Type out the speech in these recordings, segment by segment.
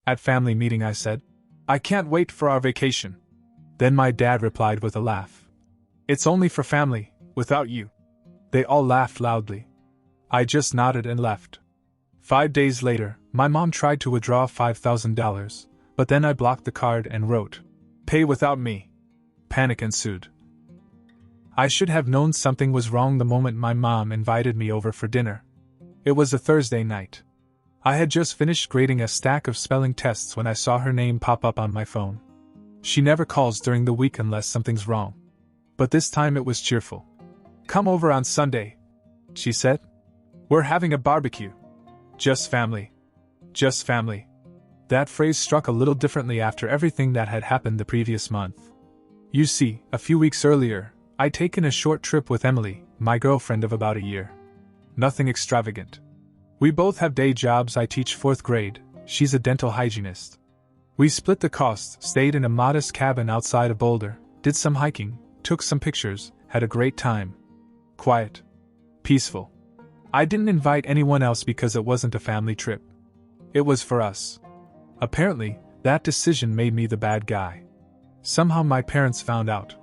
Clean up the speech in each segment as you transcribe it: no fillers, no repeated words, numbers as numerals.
At family meeting, I said. I can't wait for our vacation. Then my dad replied with a laugh. It's only for family, without you. They all laughed loudly. I just nodded and left. 5 days later, my mom tried to withdraw $5,000, but then I blocked the card and wrote, "Pay without me." Panic ensued. I should have known something was wrong the moment my mom invited me over for dinner. It was a Thursday night. I had just finished grading a stack of spelling tests when I saw her name pop up on my phone. She never calls during the week unless something's wrong. But this time it was cheerful. "Come over on Sunday," she said. "We're having a barbecue. Just family. Just family." That phrase struck a little differently after everything that had happened the previous month. You see, a few weeks earlier, I'd taken a short trip with Emily, my girlfriend of about a year. Nothing extravagant. We both have day jobs. I teach 4th grade, she's a dental hygienist. We split the costs, stayed in a modest cabin outside of Boulder, did some hiking, took some pictures, had a great time. Quiet. Peaceful. I didn't invite anyone else because it wasn't a family trip. It was for us. Apparently, that decision made me the bad guy. Somehow my parents found out.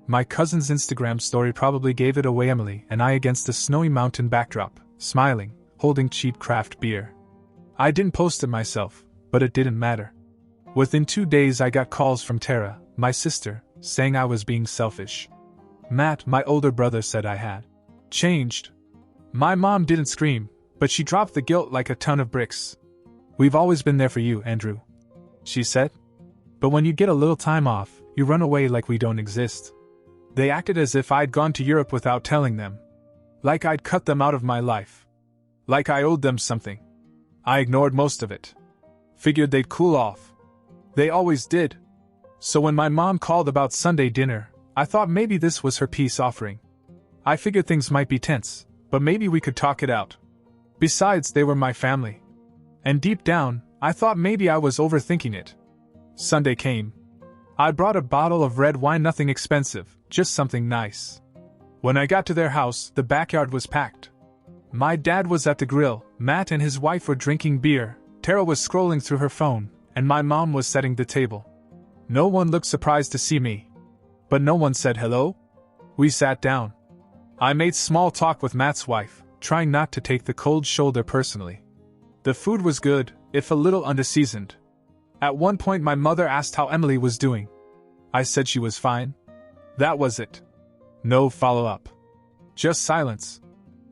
My cousin's Instagram story probably gave it away. Emily and I against a snowy mountain backdrop, smiling, holding cheap craft beer. I didn't post it myself, but it didn't matter. Within 2 days I got calls from Tara, my sister, saying I was being selfish. Matt, my older brother, said I had changed. My mom didn't scream, but she dropped the guilt like a ton of bricks. "We've always been there for you, Andrew," she said. "But when you get a little time off, you run away like we don't exist." They acted as if I'd gone to Europe without telling them. Like I'd cut them out of my life. Like I owed them something. I ignored most of it. Figured they'd cool off. They always did. So when my mom called about Sunday dinner, I thought maybe this was her peace offering. I figured things might be tense, but maybe we could talk it out. Besides, they were my family. And deep down, I thought maybe I was overthinking it. Sunday came. I brought a bottle of red wine, nothing expensive, just something nice. When I got to their house, the backyard was packed. My dad was at the grill, Matt and his wife were drinking beer, Tara was scrolling through her phone, and my mom was setting the table. No one looked surprised to see me. But no one said hello. We sat down. I made small talk with Matt's wife, trying not to take the cold shoulder personally. The food was good, if a little underseasoned. At one point my mother asked how Emily was doing. I said she was fine. That was it. No follow-up. Just silence.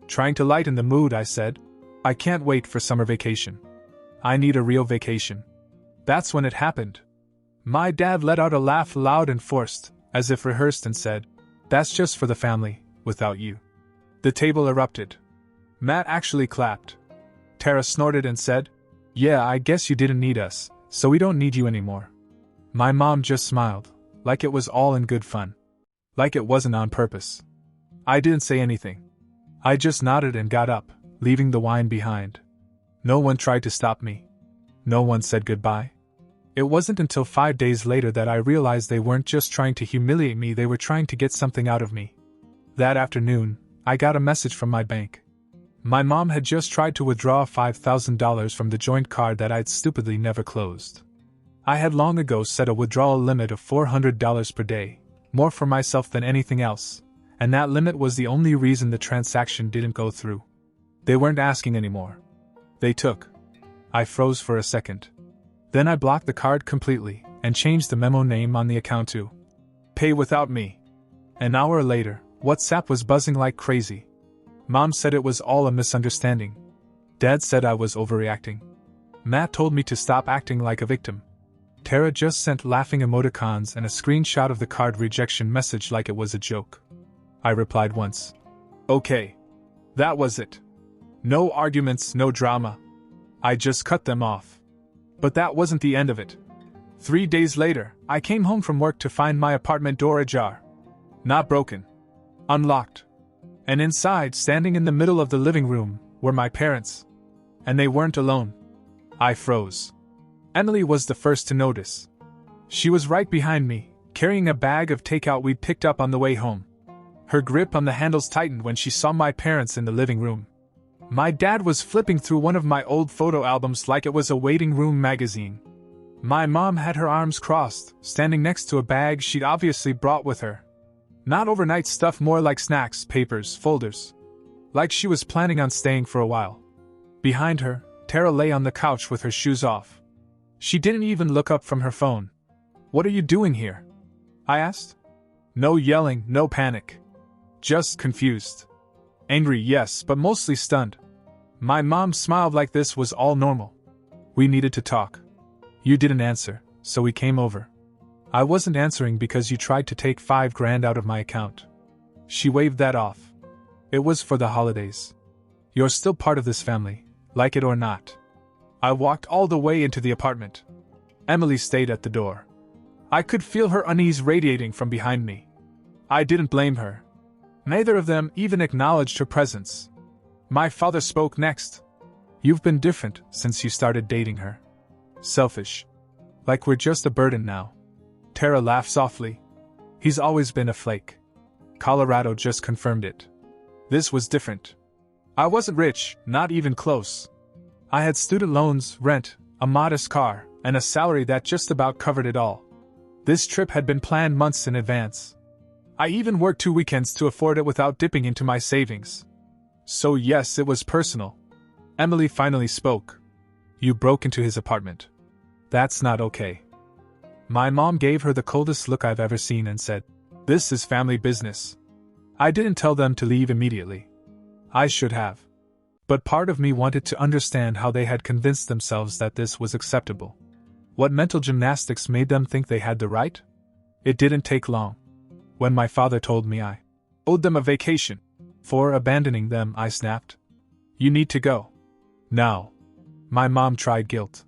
Trying to lighten the mood, I said, "I can't wait for summer vacation. I need a real vacation." That's when it happened. My dad let out a laugh, loud and forced, as if rehearsed, and said, "That's just for the family, without you." The table erupted. Matt actually clapped. Tara snorted and said, "Yeah, I guess you didn't need us, so we don't need you anymore." My mom just smiled, like it was all in good fun. Like it wasn't on purpose. I didn't say anything. I just nodded and got up, leaving the wine behind. No one tried to stop me. No one said goodbye. It wasn't until 5 days later that I realized they weren't just trying to humiliate me, they were trying to get something out of me. That afternoon, I got a message from my bank. My mom had just tried to withdraw $5,000 from the joint card that I'd stupidly never closed. I had long ago set a withdrawal limit of $400 per day, more for myself than anything else, and that limit was the only reason the transaction didn't go through. They weren't asking anymore. They took. I froze for a second. Then I blocked the card completely and changed the memo name on the account to "Pay without me." An hour later, WhatsApp was buzzing like crazy. Mom said it was all a misunderstanding. Dad said I was overreacting. Matt told me to stop acting like a victim. Tara just sent laughing emoticons and a screenshot of the card rejection message like it was a joke. I replied once. Okay. That was it. No arguments, no drama. I just cut them off. But that wasn't the end of it. 3 days later, I came home from work to find my apartment door ajar. Not broken. Unlocked. And inside, standing in the middle of the living room, were my parents. And they weren't alone. I froze. Emily was the first to notice. She was right behind me, carrying a bag of takeout we'd picked up on the way home. Her grip on the handles tightened when she saw my parents in the living room. My dad was flipping through one of my old photo albums like it was a waiting room magazine. My mom had her arms crossed, standing next to a bag she'd obviously brought with her. Not overnight stuff, more like snacks, papers, folders. Like she was planning on staying for a while. Behind her, Tara lay on the couch with her shoes off. She didn't even look up from her phone. "What are you doing here?" I asked. No yelling, no panic. Just confused. Angry, yes, but mostly stunned. My mom smiled like this was all normal. "We needed to talk. You didn't answer, so we came over. I wasn't answering because you tried to take $5,000 out of my account." She waved that off. "It was for the holidays. You're still part of this family, like it or not." I walked all the way into the apartment. Emily stayed at the door. I could feel her unease radiating from behind me. I didn't blame her. Neither of them even acknowledged her presence. My father spoke next. "You've been different since you started dating her. Selfish. Like we're just a burden now." Tara laughed softly. "He's always been a flake. Colorado just confirmed it. This was different. I wasn't rich, not even close. I had student loans, rent, a modest car, and a salary that just about covered it all. This trip had been planned months in advance. I even worked 2 weekends to afford it without dipping into my savings. So yes, it was personal." Emily finally spoke. "You broke into his apartment. That's not okay." My mom gave her the coldest look I've ever seen and said, "This is family business. I didn't tell them to leave immediately. I should have. But part of me wanted to understand how they had convinced themselves that this was acceptable. What mental gymnastics made them think they had the right? It didn't take long. When my father told me I owed them a vacation for abandoning them, I snapped. "You need to go. Now." My mom tried guilt.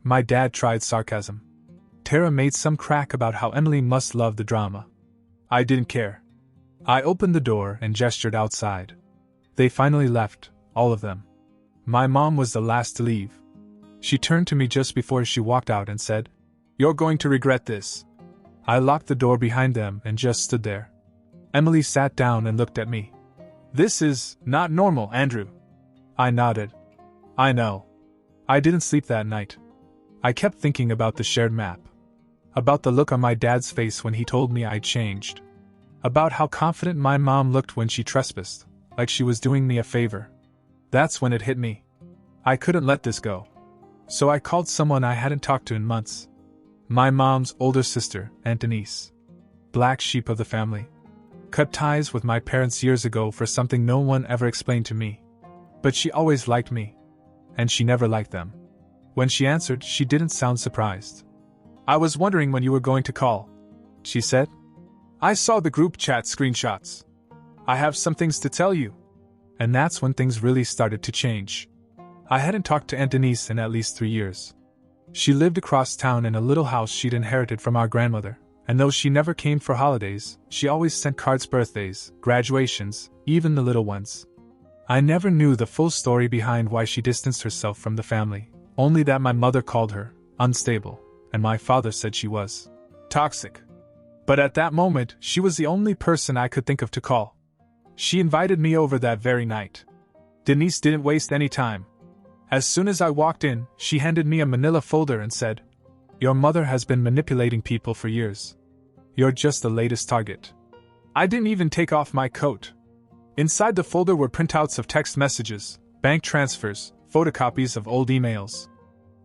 My dad tried sarcasm. Tara made some crack about how Emily must love the drama. I didn't care. I opened the door and gestured outside. They finally left, all of them. My mom was the last to leave. She turned to me just before she walked out and said, "You're going to regret this." I locked the door behind them and just stood there. Emily sat down and looked at me. "This is not normal, Andrew." I nodded. "I know. I didn't sleep that night. I kept thinking about the shared map. About the look on my dad's face when he told me I'd changed. About how confident my mom looked when she trespassed, like she was doing me a favor. That's when it hit me. I couldn't let this go. So I called someone I hadn't talked to in months. My mom's older sister, Aunt Denise. Black sheep of the family. Cut ties with my parents years ago for something no one ever explained to me. But she always liked me. And she never liked them. When she answered, she didn't sound surprised. "I was wondering when you were going to call," she said. "I saw the group chat screenshots. I have some things to tell you." And that's when things really started to change. I hadn't talked to Aunt Denise in at least 3 years. She lived across town in a little house she'd inherited from our grandmother, and though she never came for holidays, she always sent cards, birthdays, graduations, even the little ones. I never knew the full story behind why she distanced herself from the family, only that my mother called her unstable, and my father said she was toxic. But at that moment, she was the only person I could think of to call. She invited me over that very night. Denise didn't waste any time. As soon as I walked in, she handed me a manila folder and said, "Your mother has been manipulating people for years. You're just the latest target." I didn't even take off my coat. Inside the folder were printouts of text messages, bank transfers, photocopies of old emails.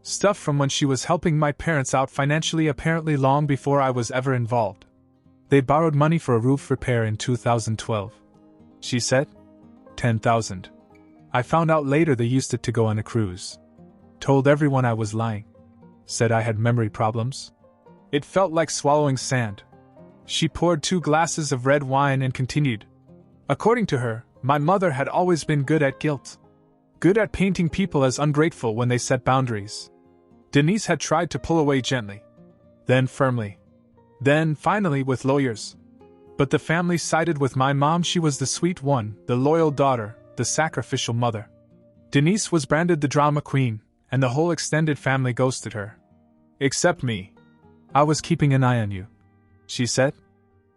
Stuff from when she was helping my parents out financially, apparently long before I was ever involved. They borrowed money for a roof repair in 2012. She said, $10,000. I found out later they used it to go on a cruise. Told everyone I was lying. Said I had memory problems. It felt like swallowing sand. She poured 2 glasses of red wine and continued. According to her, my mother had always been good at guilt. Good at painting people as ungrateful when they set boundaries. Denise had tried to pull away gently. Then firmly. Then, finally, with lawyers. But the family sided with my mom. She was the sweet one, the loyal daughter, the sacrificial mother. Denise was branded the drama queen, and the whole extended family ghosted her. Except me. "I was keeping an eye on you," she said.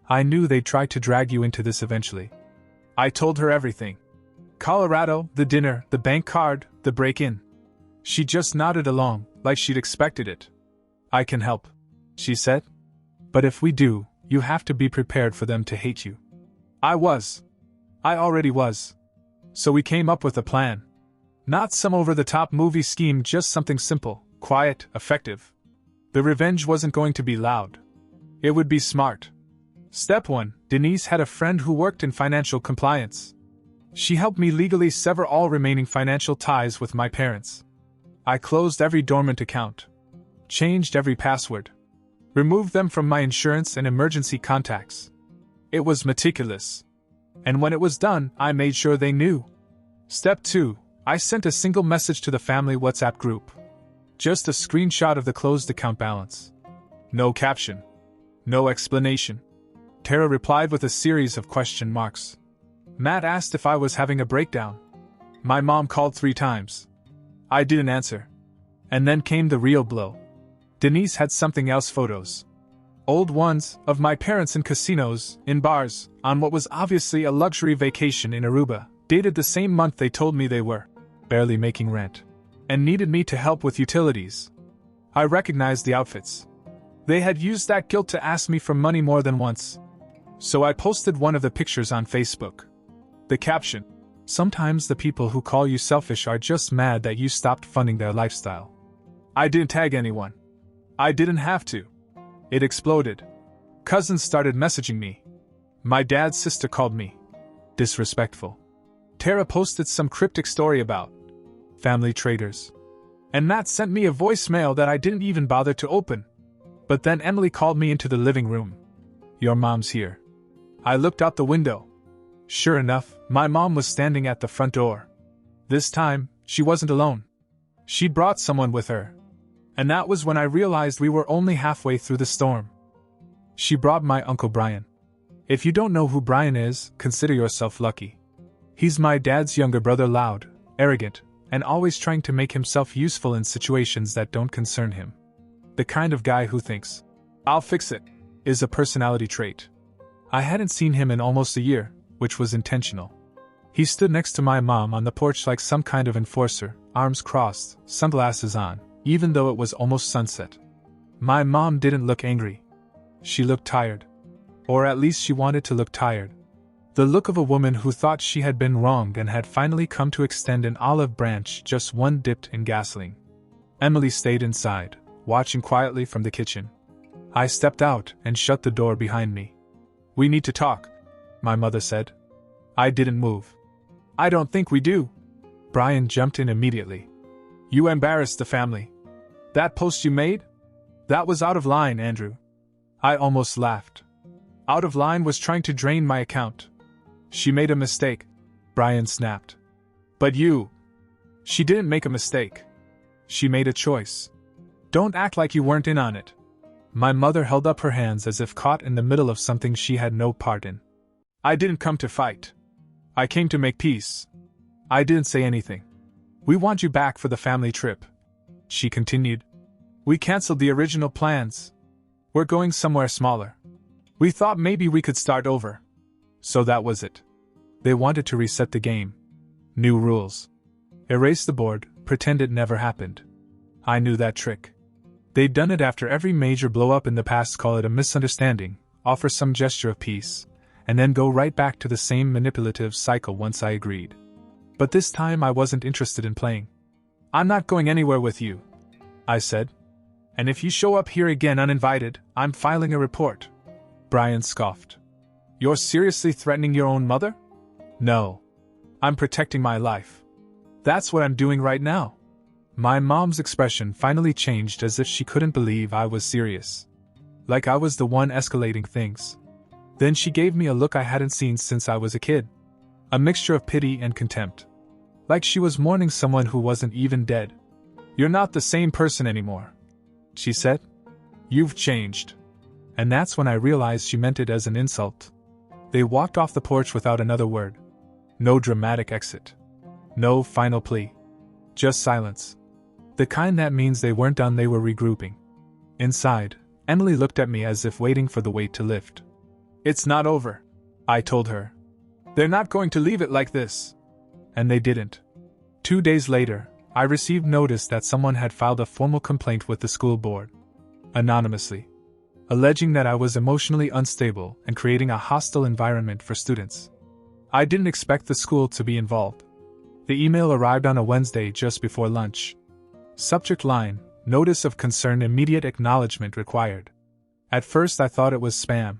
"I knew they'd try to drag you into this eventually." I told her everything. Colorado, the dinner, the bank card, the break-in. She just nodded along, like she'd expected it. I can help, she said. But if we do, you have to be prepared for them to hate you. I already was. So we came up with a plan. Not some over-the-top movie scheme, just something simple, quiet, effective. The revenge wasn't going to be loud. It would be smart. Step 1. Denise had a friend who worked in financial compliance. She helped me legally sever all remaining financial ties with my parents. I closed every dormant account. Changed every password. Removed them from my insurance and emergency contacts. It was meticulous. And when it was done, I made sure they knew. Step 2. I sent a single message to the family WhatsApp group. Just a screenshot of the closed account balance. No caption. No explanation. Tara replied with a series of question marks. Matt asked if I was having a breakdown. My mom called 3 times. I didn't answer. And then came the real blow. Denise had something else: photos. Old ones, of my parents in casinos, in bars, on what was obviously a luxury vacation in Aruba, dated the same month they told me they were barely making rent, and needed me to help with utilities. I recognized the outfits. They had used that guilt to ask me for money more than once. So I posted one of the pictures on Facebook. The caption: sometimes the people who call you selfish are just mad that you stopped funding their lifestyle. I didn't tag anyone. I didn't have to. It exploded. Cousins started messaging me. My dad's sister called me disrespectful. Tara posted some cryptic story about family traitors. And Matt sent me a voicemail that I didn't even bother to open. But then Emily called me into the living room. Your mom's here. I looked out the window. Sure enough, my mom was standing at the front door. This time, she wasn't alone. She'd brought someone with her. And that was when I realized we were only halfway through the storm. She brought my Uncle Brian. If you don't know who Brian is, consider yourself lucky. He's my dad's younger brother, loud, arrogant, and always trying to make himself useful in situations that don't concern him. The kind of guy who thinks, "I'll fix it," is a personality trait. I hadn't seen him in almost a year, which was intentional. He stood next to my mom on the porch like some kind of enforcer, arms crossed, sunglasses on, even though it was almost sunset. My mom didn't look angry. She looked tired. Or at least she wanted to look tired. The look of a woman who thought she had been wronged and had finally come to extend an olive branch, just one dipped in gasoline. Emily stayed inside, watching quietly from the kitchen. I stepped out and shut the door behind me. We need to talk, my mother said. I didn't move. I don't think we do. Brian jumped in immediately. You embarrassed the family. That post you made? That was out of line, Andrew. I almost laughed. Out of line was trying to drain my account. She made a mistake, Brian snapped. But you. She didn't make a mistake. She made a choice. Don't act like you weren't in on it. My mother held up her hands as if caught in the middle of something she had no part in. I didn't come to fight. I came to make peace. I didn't say anything. We want you back for the family trip, she continued. We canceled the original plans. We're going somewhere smaller. We thought maybe we could start over. So that was it. They wanted to reset the game. New rules. Erase the board, pretend it never happened. I knew that trick. They'd done it after every major blow-up in the past, call it a misunderstanding, offer some gesture of peace, and then go right back to the same manipulative cycle once I agreed. But this time I wasn't interested in playing. I'm not going anywhere with you, I said. And if you show up here again uninvited, I'm filing a report. Brian scoffed. You're seriously threatening your own mother? No. I'm protecting my life. That's what I'm doing right now. My mom's expression finally changed, as if she couldn't believe I was serious. Like I was the one escalating things. Then she gave me a look I hadn't seen since I was a kid. A mixture of pity and contempt. Like she was mourning someone who wasn't even dead. You're not the same person anymore, she said. You've changed. And that's when I realized she meant it as an insult. They walked off the porch without another word. No dramatic exit. No final plea. Just silence. The kind that means they weren't done, they were regrouping. Inside, Emily looked at me as if waiting for the weight to lift. It's not over, I told her. They're not going to leave it like this. And they didn't. 2 days later, I received notice that someone had filed a formal complaint with the school board. anonymously, alleging that I was emotionally unstable and creating a hostile environment for students. I didn't expect the school to be involved. The email arrived on a Wednesday just before lunch. Subject line: Notice of concern, immediate acknowledgement required. At first I thought it was spam.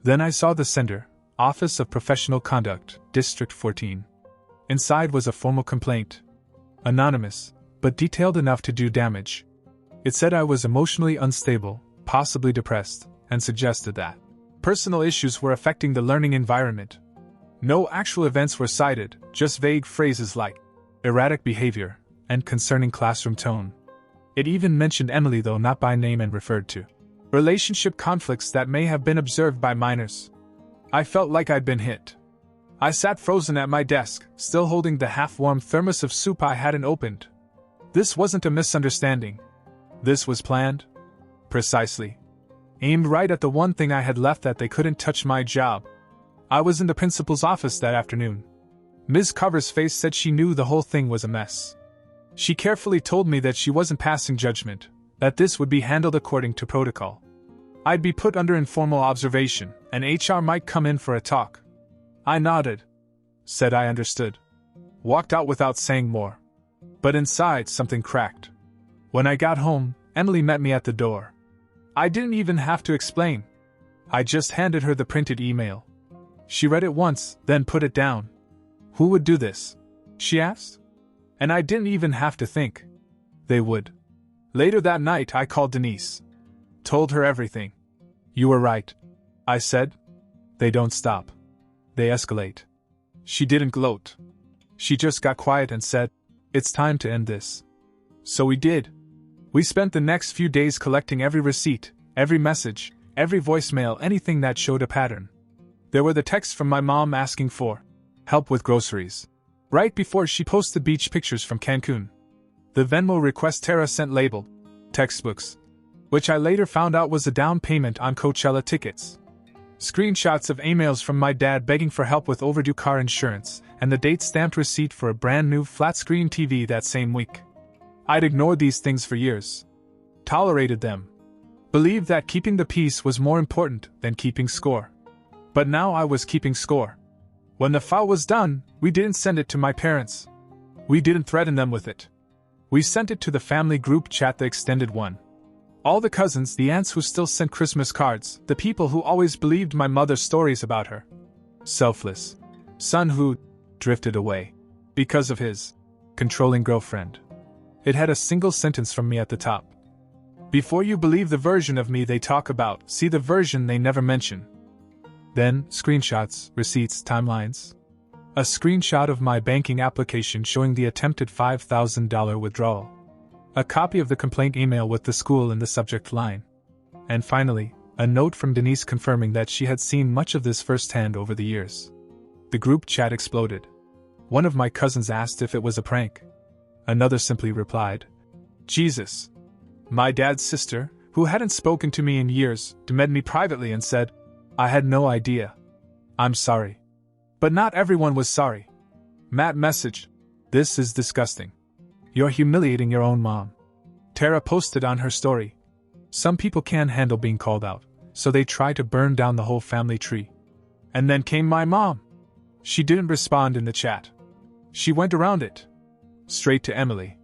Then I saw the sender, Office of Professional Conduct, District 14. Inside was a formal complaint. Anonymous, but detailed enough to do damage. It said I was emotionally unstable, possibly depressed, and suggested that personal issues were affecting the learning environment. No actual events were cited, just vague phrases like erratic behavior and concerning classroom tone. It even mentioned Emily, though not by name, and referred to relationship conflicts that may have been observed by minors. I felt like I'd been hit. I sat frozen at my desk, still holding the half-warm thermos of soup I hadn't opened. This wasn't a misunderstanding. This was planned. Precisely. Aimed right at the one thing I had left that they couldn't touch: my job. I was in the principal's office that afternoon. Ms. Carver's face said she knew the whole thing was a mess. She carefully told me that she wasn't passing judgment, that this would be handled according to protocol. I'd be put under informal observation, and HR might come in for a talk. I nodded. Said I understood. Walked out without saying more. But inside, something cracked. When I got home, Emily met me at the door. I didn't even have to explain. I just handed her the printed email. She read it once, then put it down. Who would do this? She asked. And I didn't even have to think. They would. Later that night, I called Denise. Told her everything. You were right, I said. They don't stop. They escalate. She didn't gloat. She just got quiet and said, "It's time to end this." So we did. We spent the next few days collecting every receipt, every message, every voicemail, anything that showed a pattern. There were the texts from my mom asking for help with groceries, right before she posted beach pictures from Cancun. The Venmo request Tara sent labeled textbooks, which I later found out was a down payment on Coachella tickets. Screenshots of emails from my dad begging for help with overdue car insurance, and the date-stamped receipt for a brand new flat-screen TV that same week. I'd ignored these things for years. Tolerated them. Believed that keeping the peace was more important than keeping score. But now I was keeping score. When the file was done, we didn't send it to my parents. We didn't threaten them with it. We sent it to the family group chat, the extended one. All the cousins, the aunts who still sent Christmas cards, the people who always believed my mother's stories about her selfless son who drifted away because of his controlling girlfriend. It had a single sentence from me at the top. Before you believe the version of me they talk about, see the version they never mention. Then, screenshots, receipts, timelines. A screenshot of my banking application showing the attempted $5,000 withdrawal. A copy of the complaint email with the school in the subject line. And finally, a note from Denise confirming that she had seen much of this firsthand over the years. The group chat exploded. One of my cousins asked if it was a prank. Another simply replied, "Jesus." My dad's sister, who hadn't spoken to me in years, DM'd me privately and said, "I had no idea. I'm sorry." But not everyone was sorry. Matt messaged, "This is disgusting. You're humiliating your own mom." Tara posted on her story, "Some people can't handle being called out, so they try to burn down the whole family tree." And then came my mom. She didn't respond in the chat. She went around it. Straight to Emily.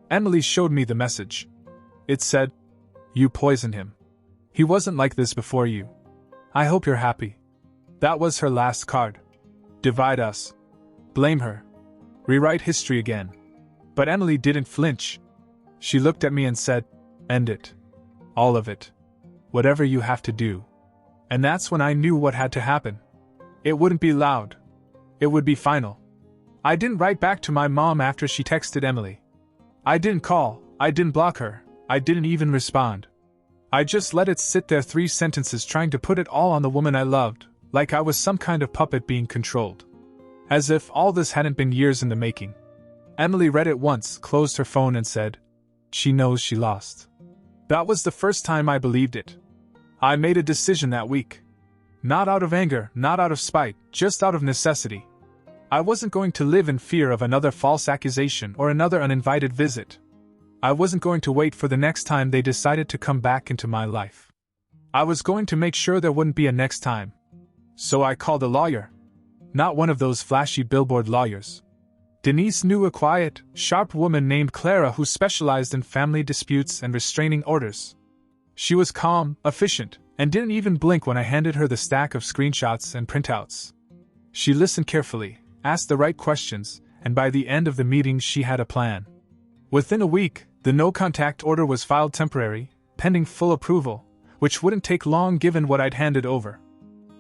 Emily showed me the message. It said, "You poisoned him. He wasn't like this before you. I hope you're happy." That was her last card. Divide us. Blame her. Rewrite history again. But Emily didn't flinch. She looked at me and said, "End it. All of it. Whatever you have to do." And that's when I knew what had to happen. It wouldn't be loud. It would be final. I didn't write back to my mom after she texted Emily. I didn't call, I didn't block her, I didn't even respond. I just let it sit there, 3 sentences trying to put it all on the woman I loved, like I was some kind of puppet being controlled. As if all this hadn't been years in the making. Emily read it once, closed her phone and said, "She knows she lost." That was the first time I believed it. I made a decision that week. Not out of anger, not out of spite, just out of necessity. I wasn't going to live in fear of another false accusation or another uninvited visit. I wasn't going to wait for the next time they decided to come back into my life. I was going to make sure there wouldn't be a next time. So I called a lawyer. Not one of those flashy billboard lawyers. Denise knew a quiet, sharp woman named Clara who specialized in family disputes and restraining orders. She was calm, efficient, and didn't even blink when I handed her the stack of screenshots and printouts. She listened carefully, asked the right questions, and by the end of the meeting she had a plan. Within a week, the no-contact order was filed temporary, pending full approval, which wouldn't take long given what I'd handed over.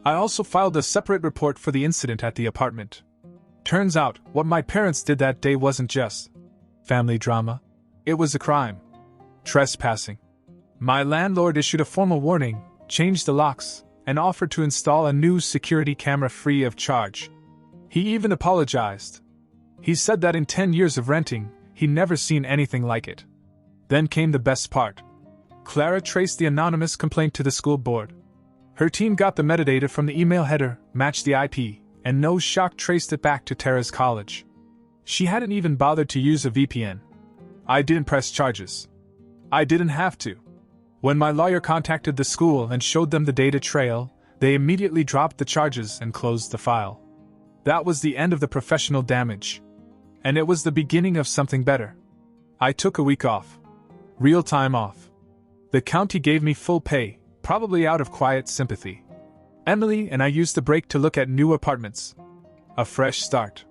I also filed a separate report for the incident at the apartment. Turns out, what my parents did that day wasn't just family drama. It was a crime. Trespassing. My landlord issued a formal warning, changed the locks, and offered to install a new security camera free of charge. He even apologized. He said that in 10 years of renting, he'd never seen anything like it. Then came the best part. Clara traced the anonymous complaint to the school board. Her team got the metadata from the email header, matched the IP, and no shock traced it back to Tara's college. She hadn't even bothered to use a VPN. I didn't press charges. I didn't have to. When my lawyer contacted the school and showed them the data trail, they immediately dropped the charges and closed the file. That was the end of the professional damage. And it was the beginning of something better. I took a week off. Real time off. The county gave me full pay, probably out of quiet sympathy. Emily and I used the break to look at new apartments. A fresh start.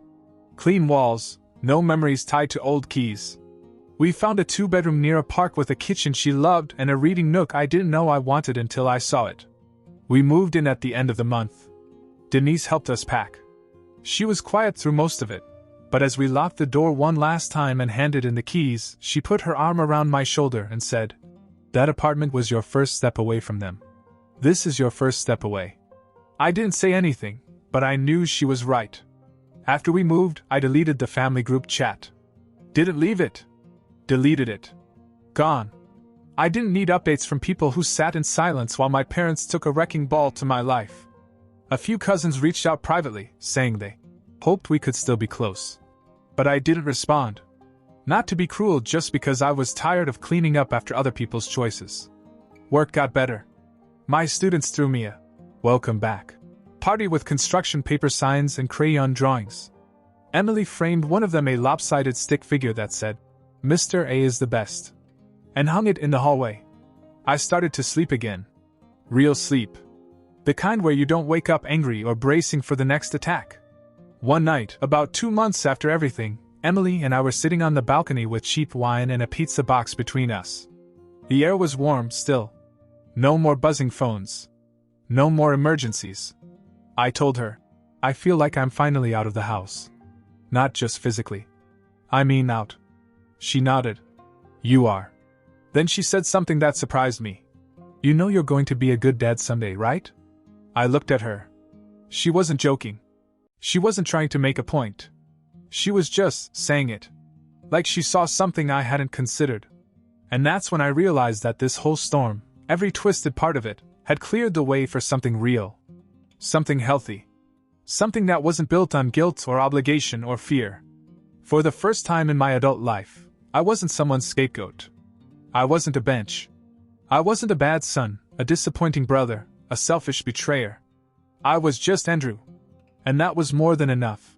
Clean walls, no memories tied to old keys. We found a 2-bedroom near a park with a kitchen she loved and a reading nook I didn't know I wanted until I saw it. We moved in at the end of the month. Denise helped us pack. She was quiet through most of it, but as we locked the door one last time and handed in the keys, she put her arm around my shoulder and said, "That apartment was your first step away from them. This is your first step away." I didn't say anything, but I knew she was right. After we moved, I deleted the family group chat. Didn't leave it. Deleted it. Gone. I didn't need updates from people who sat in silence while my parents took a wrecking ball to my life. A few cousins reached out privately, saying they hoped we could still be close. But I didn't respond. Not to be cruel, just because I was tired of cleaning up after other people's choices. Work got better. My students threw me a welcome back party with construction paper signs and crayon drawings. Emily framed one of them, a lopsided stick figure that said, "Mr. A is the best," and hung it in the hallway. I started to sleep again. Real sleep. The kind where you don't wake up angry or bracing for the next attack. One night, about 2 months after everything, Emily and I were sitting on the balcony with cheap wine and a pizza box between us. The air was warm still. No more buzzing phones. No more emergencies. I told her, "I feel like I'm finally out of the house. Not just physically. I mean out." She nodded. "You are." Then she said something that surprised me. "You know you're going to be a good dad someday, right?" I looked at her. She wasn't joking. She wasn't trying to make a point. She was just saying it. Like she saw something I hadn't considered. And that's when I realized that this whole storm, every twisted part of it, had cleared the way for something real. Something healthy. Something that wasn't built on guilt or obligation or fear. For the first time in my adult life, I wasn't someone's scapegoat. I wasn't a bench. I wasn't a bad son, a disappointing brother, a selfish betrayer. I was just Andrew. And that was more than enough.